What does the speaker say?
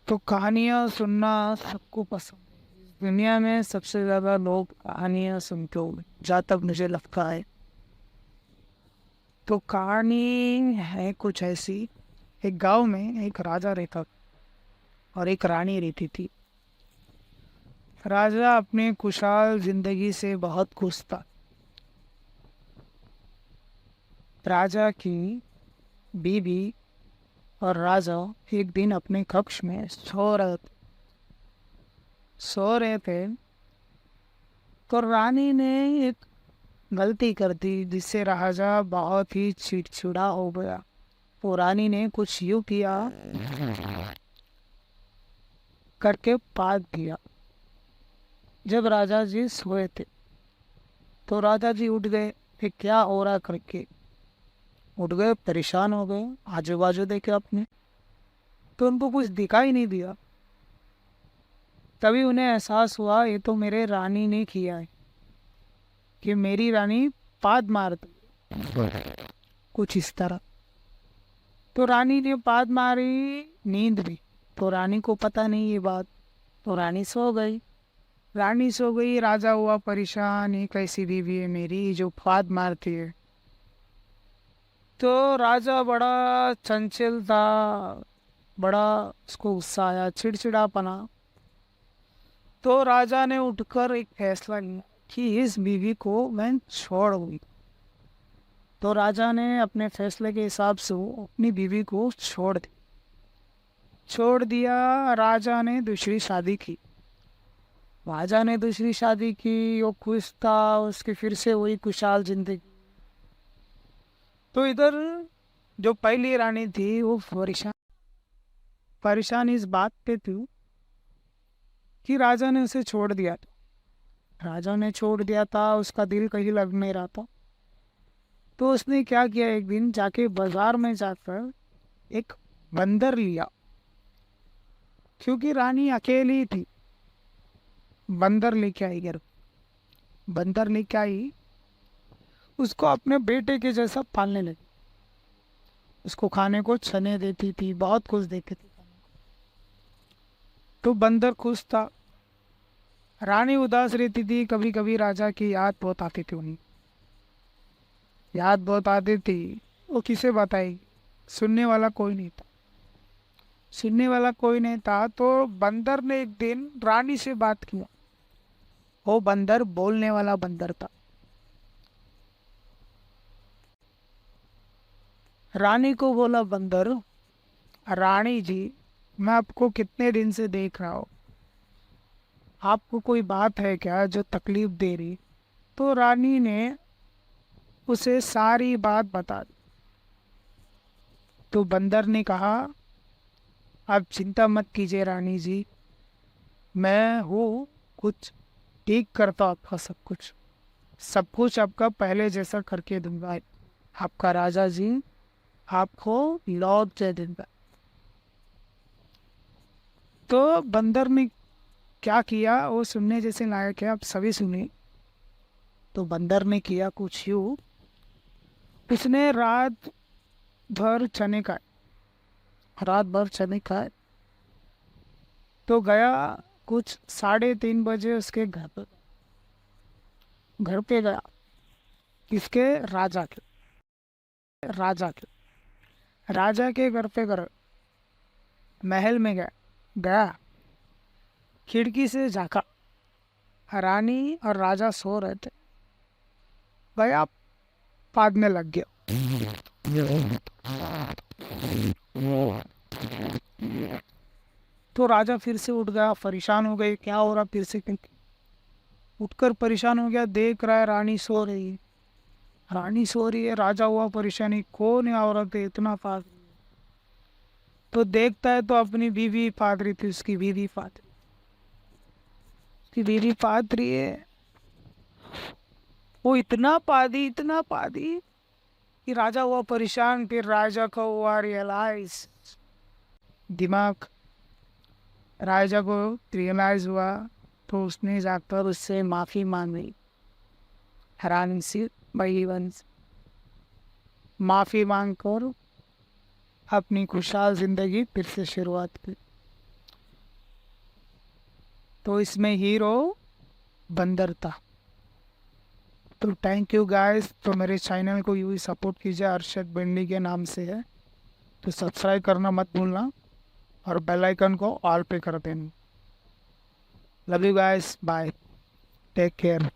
तो कहानियाँ सुनना सबको पसंद है। इस दुनिया में सबसे ज़्यादा लोग कहानियाँ सुनते होंगे, जहाँ तक मुझे लगता है। तो कहानी है कुछ ऐसी। एक गांव में एक राजा रहता था और एक रानी रहती थी। राजा अपने खुशहाल जिंदगी से बहुत खुश था। राजा की बीवी और राजा एक दिन अपने कक्ष में सो रहे थे। तो रानी ने एक गलती कर दी जिससे राजा बहुत ही चिड़चिड़ा हो गया। तो रानी ने कुछ यूं किया करके पाद दिया। जब राजा जी सोए थे तो राजा जी उठ गए। फिर क्या हो रहा करके उठ गए, परेशान हो गए। आजू बाजू देखे अपने, तो उनको कुछ दिखाई नहीं दिया। तभी उन्हें एहसास हुआ ये तो मेरे रानी ने किया है, कि मेरी रानी पाद मार दी कुछ इस तरह। तो रानी ने पाद मारी नींद में। तो रानी को पता नहीं ये बात। तो रानी सो गई। रानी सो गई, राजा हुआ परेशान, ये कैसी बीवी है मेरी जो फाद मारती है। तो राजा बड़ा चंचल था, बड़ा उसको गुस्सा आया, चिड़चिड़ापना। तो राजा ने उठकर एक फैसला लिया कि इस बीवी को मैं छोड़ूंगी। तो राजा ने अपने फैसले के हिसाब से वो अपनी बीवी को छोड़ दिया। राजा ने दूसरी शादी की। राजा ने दूसरी शादी की, वो खुश था, उसकी फिर से वही खुशहाल जिंदगी। तो इधर जो पहली रानी थी वो परेशान परेशान इस बात पे थी कि राजा ने उसे छोड़ दिया था। राजा ने छोड़ दिया था, उसका दिल कहीं लग नहीं रहा था। तो उसने क्या किया, एक दिन जाके बाजार में जाकर एक बंदर लिया। क्योंकि रानी अकेली थी। बंदर लेके आई घर। बंदर लेके आई, उसको अपने बेटे के जैसा पालने लगी। उसको खाने को चने देती थी, बहुत कुछ देती थी। तो बंदर खुश था। रानी उदास रहती थी, कभी कभी राजा की याद बहुत आती थी उन्हें। याद बहुत आती थी। वो किसे बताएगी, सुनने वाला कोई नहीं था। सुनने वाला कोई नहीं था, तो बंदर ने एक दिन रानी से बात किया। वो बंदर बोलने वाला बंदर था। रानी को बोला बंदर, रानी जी, मैं आपको कितने दिन से देख रहा हूँ, आपको कोई बात है क्या जो तकलीफ दे रही। तो रानी ने उसे सारी बात बता दी। तो बंदर ने कहा, आप चिंता मत कीजिए रानी जी, मैं हूँ, कुछ ठीक करता हूँ आपका सब कुछ आपका पहले जैसा करके दूंगा। आपका राजा जी आपको लौट दे दूंगा। तो बंदर ने क्या किया, वो सुनने जैसे लायक है, आप सभी सुने। तो बंदर ने किया कुछ यूं, उसने भर चने खाए रात भर चने खाए। तो गया, कुछ 3:30 बजे उसके घर पे गया। किसके? राजा के राजा के घर पे महल में गया। खिड़की से झांका, रानी और राजा सो रहे थे। गया, पाद में लग गया। तो राजा फिर से उठ गया, परेशान हो गए, क्या हो रहा फिर से करके। उठकर परेशान हो गया, देख रहा है रानी सो रही है। रानी सो रही है, राजा हुआ परेशानी, कौन है औरत है इतना पाद। तो देखता है तो अपनी बीवी पाद रही थी। उसकी बीवी पाद रही है। वो इतना पादी कि राजा हुआ परेशान। फिर राजा को हुआ रियलाइज, दिमाग राजा को रियलाइज हुआ। तो उसने जाकर उससे माफी मांगी, हैरान सी बड़ी वंश माफी मांग कर अपनी खुशहाल जिंदगी फिर से शुरुआत की। तो इसमें हीरो बंदर था। तो थैंक यू गाइस। तो मेरे चैनल को यूँ ही सपोर्ट कीजिए, अरशद बेंडी के नाम से है। तो सब्सक्राइब करना मत भूलना और बेल आइकन को ऑल पे कर देना। Love you guys, bye, take care.